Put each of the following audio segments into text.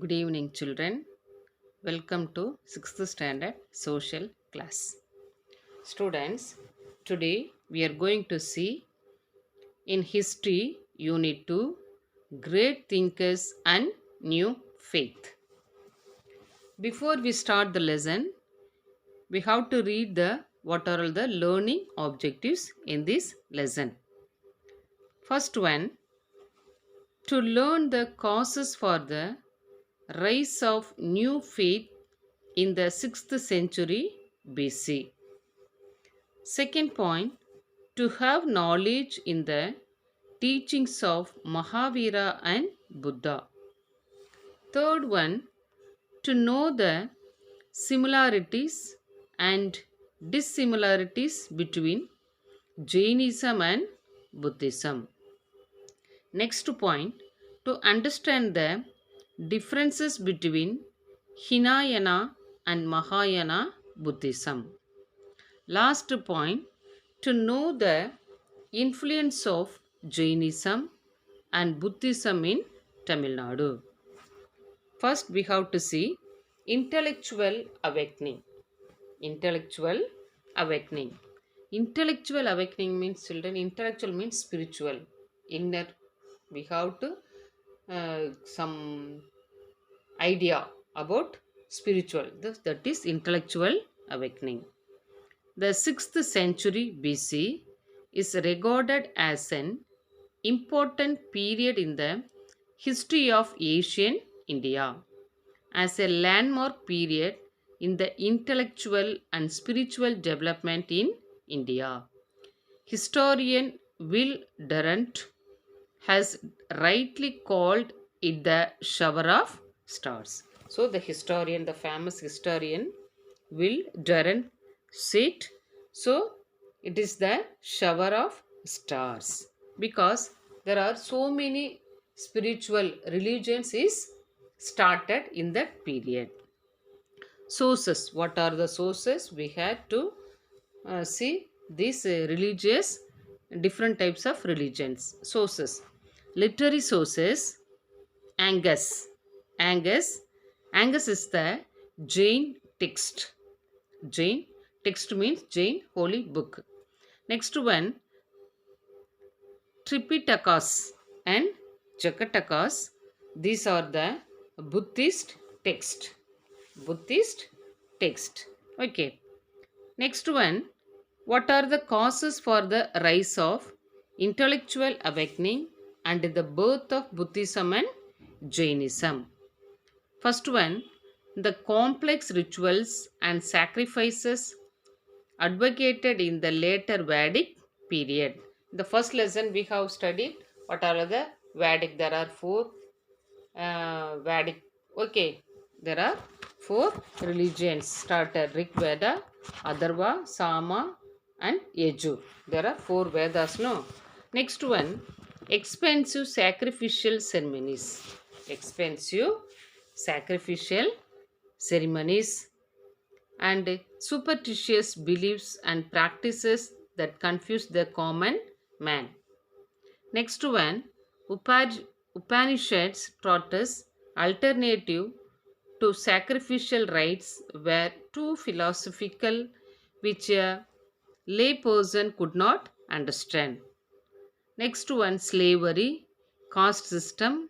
Good evening, children. Welcome to 6th standard social class. Students, today we are going to see in History Unit 2 Great Thinkers and New Faith. Before we start the lesson, we have to read the what are all the learning objectives in this lesson. First one, to learn the causes for the rise of new faith in the 6th century BC. Second point, to have knowledge in the teachings of Mahavira and Buddha. Third one, to know the similarities and dissimilarities between Jainism and Buddhism. Next point, to understand the differences between Hinayana and Mahayana Buddhism. Last point, to know the influence of Jainism and Buddhism in Tamil Nadu. First, we have to see intellectual awakening. Intellectual awakening. Intellectual awakening means, children, intellectual means spiritual, inner. We have to some idea about spiritual. That is intellectual awakening. The 6th century BC is regarded as an important period in the history of ancient India, as a landmark period in the intellectual and spiritual development in India. Historian Will Durant has rightly called it the shower of stars. So, the famous historian Will Durant said, so it is the shower of stars because there are so many spiritual religions is started in that period. Sources, what are the sources? We had to see these religious different types of religions. Sources, literary sources. Angus. Angus. Angus is the Jain text. Jain text means Jain holy book. Next one, Tripitakas and Jakatakas. These are the Buddhist text. Buddhist text. Okay. Next one, what are the causes for the rise of intellectual awakening and the birth of Buddhism and Jainism? First one, the complex rituals and sacrifices advocated in the later Vedic period. The first lesson we have studied what are the Vedic. There are four Vedic. Okay, there are four religions started: Rig Veda, Atharva, Sama, and Yajur. There are four Vedas. No. Next one, expensive sacrificial ceremonies. Expensive sacrificial ceremonies and superstitious beliefs and practices that confuse the common man. Next one, Upanishads taught us alternative to sacrificial rites were too philosophical which a lay person could not understand. Next one, slavery, caste system,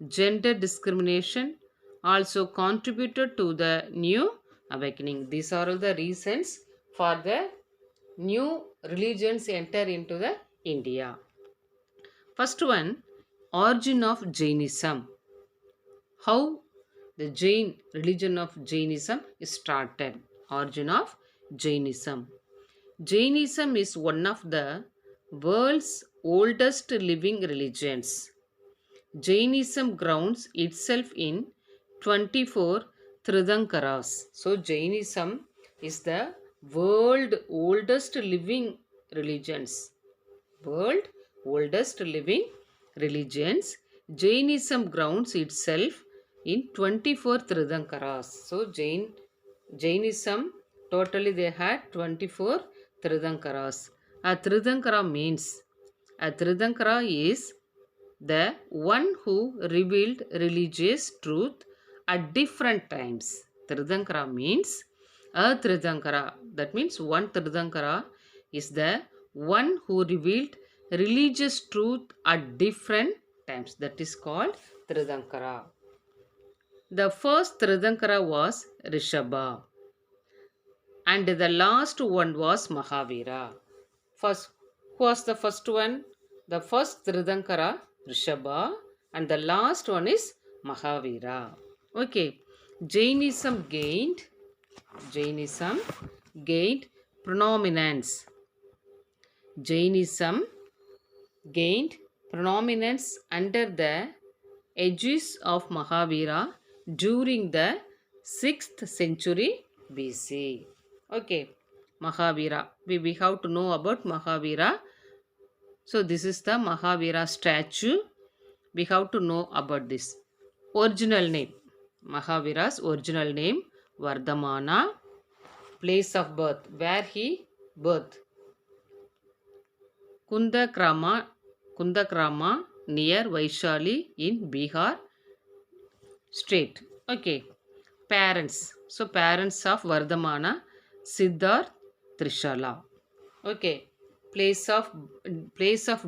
gender discrimination also contributed to the new awakening. These are all the reasons for the new religions enter into the India. First one, origin of Jainism. How the Jain religion of Jainism is started. Origin of Jainism. Jainism is one of the world's oldest living religions. Jainism grounds itself in 24 Tirthankaras. So, Jainism is the world oldest living religions. World oldest living religions. Jainism grounds itself in 24 Tirthankaras. So, Jainism totally they had 24 Tirthankaras. A Tirthankara means, a Tirthankara is the one who revealed religious truth at different times. Tirthankara means a Tirthankara. That means one Tirthankara is the one who revealed religious truth at different times. That is called Tirthankara. The first Tirthankara was Rishabha and the last one was Mahavira. First, who was the first one? The first Tirthankara, Rishabha, and the last one is Mahavira. Okay, Jainism gained predominance. Jainism gained predominance under the aegis of Mahavira during the 6th century BC. Okay, Mahavira. We have to know about Mahavira. So, this is the Mahavira statue. We have to know about this. Original name. Mahavira's original name Vardhamana. Place of birth. Where he birth. Kundakrama near Vaishali in Bihar state. Okay. Parents. So parents of Vardhamana, Siddharth, Trishala. Okay. Place of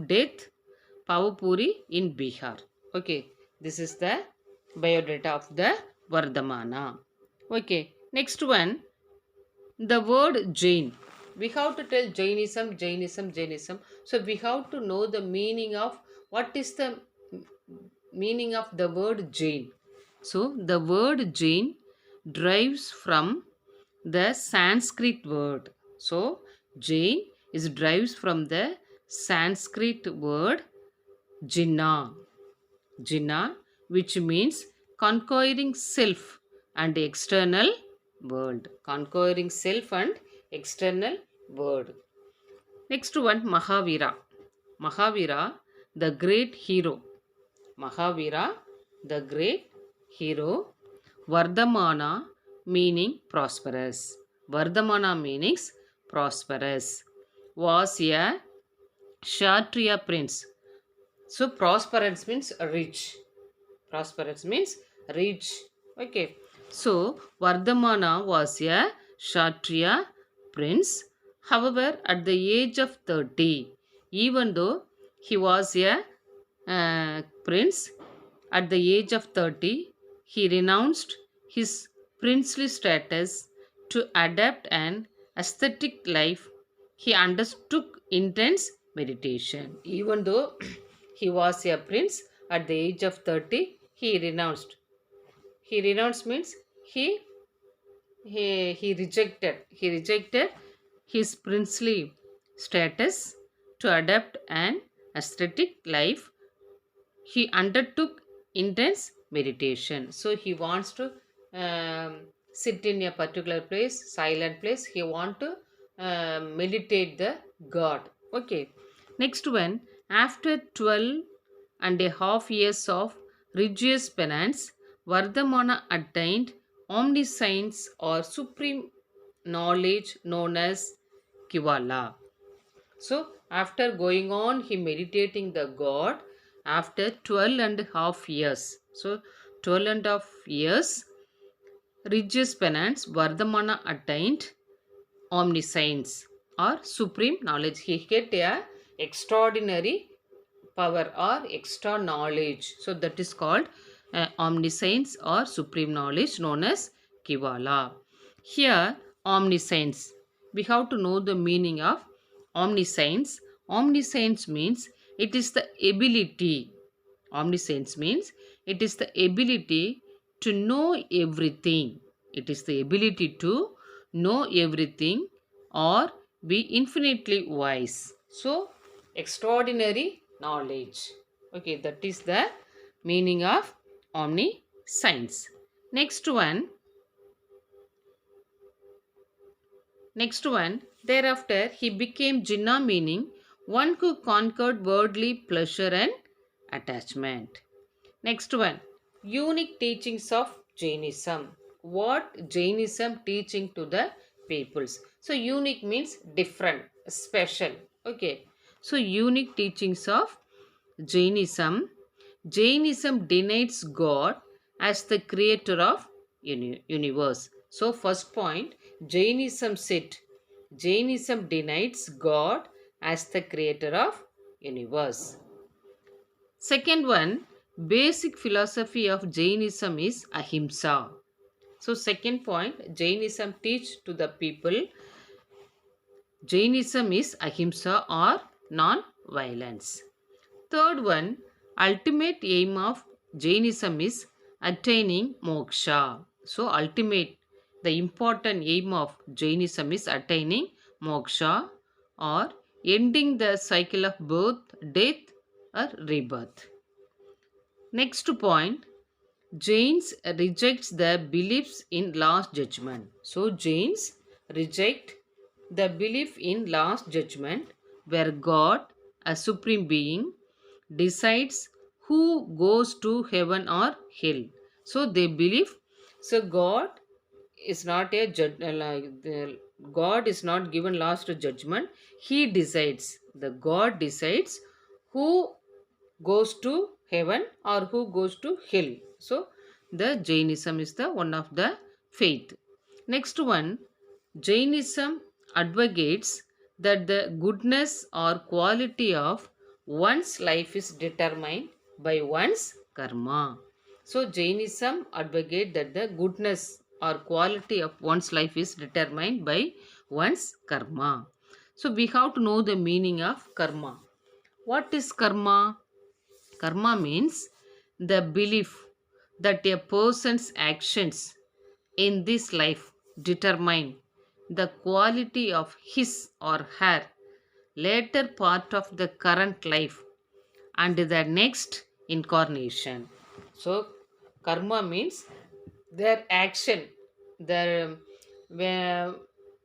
death, Pavapuri in Bihar. Okay. This is the biodata of the Vardhamana. Okay. Next one, the word Jain. We have to tell Jainism. So we have to know the meaning of what is the meaning of the word Jain. So the word Jain derives from the Sanskrit word. So Jain is derives from the Sanskrit word Jinnah. Jinnah, which means conquering self and external world. Conquering self and external world. Next one, Mahavira. Mahavira, the great hero. Mahavira, the great hero. Vardhamana, meaning prosperous. Vardhamana meanings prosperous. Was a Kshatriya prince. So prosperous means rich. Prosperous means rich. Okay. So Vardhamana was a Kshatriya prince. However, at the age of 30, even though he was a prince, at the age of 30, he renounced his princely status to adapt an ascetic life. He undertook intense meditation. Even though he was a prince, at the age of 30, he renounced. He renounced means he rejected his princely status to adapt an ascetic life. He undertook intense meditation. So he wants to sit in a particular place, silent place. He want to meditate the God. Okay. Next one, after 12.5 years of religious penance, Vardhamana attained omniscience or supreme knowledge known as Kivala. So, after going on, he meditating the God after 12.5 years. So, 12.5 years, religious penance, Vardhamana attained omniscience or supreme knowledge. He get a extraordinary power or extra knowledge. So, that is called omniscience or supreme knowledge known as Kivala. Here, omniscience. We have to know the meaning of omniscience. Omniscience means it is the ability. Omniscience means it is the ability to know everything. It is the ability to know everything or be infinitely wise. So, extraordinary knowledge. Okay, that is the meaning of omniscience. Next one, thereafter he became Jinnah, meaning one who conquered worldly pleasure and attachment. Next one, unique teachings of Jainism. What Jainism teaching to the peoples? So unique means different, special. Okay. So unique teachings of Jainism. Jainism denies God as the creator of universe. So first point, Jainism denies God as the creator of universe. Second one, basic philosophy of Jainism is ahimsa. So second point, Jainism teach to the people, Jainism is ahimsa or non-violence. Third one, ultimate aim of Jainism is attaining moksha. So ultimate, the important aim of Jainism is attaining moksha or ending the cycle of birth, death or rebirth. Next point, Jains rejects the beliefs in last judgment. So Jains reject the belief in last judgment where God, a supreme being, decides who goes to heaven or hell. So they believe, so God is not a judge, God is not given last judgment. He decides. The God decides who goes to heaven or who goes to hell. So the Jainism is the one of the faith. Next one, Jainism advocates that the goodness or quality of one's life is determined by one's karma. So Jainism advocate that the goodness or quality of one's life is determined by one's karma. So we have to know the meaning of karma. What is karma? Karma means the belief that a person's actions in this life determine the quality of his or her later part of the current life and the next incarnation. So, karma means their action, their where,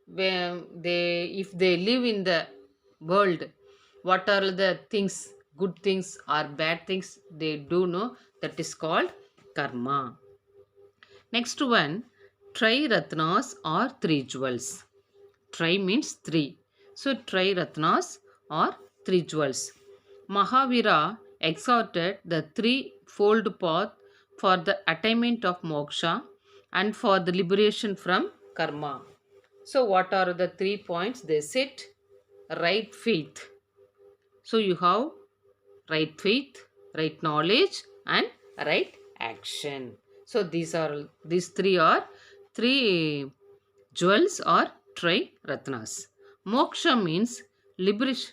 where they if they live in the world, what are the things, good things or bad things they do know, that is called karma. Next one, Tri Ratnas or three jewels. Tri means three. So Tri Ratnas or three jewels. Mahavira exhorted the threefold path for the attainment of moksha and for the liberation from karma. So what are the 3 points? They said right faith. So you have right faith, right knowledge and right action. So these three are three jewels or tri ratnas. Moksha means liberation.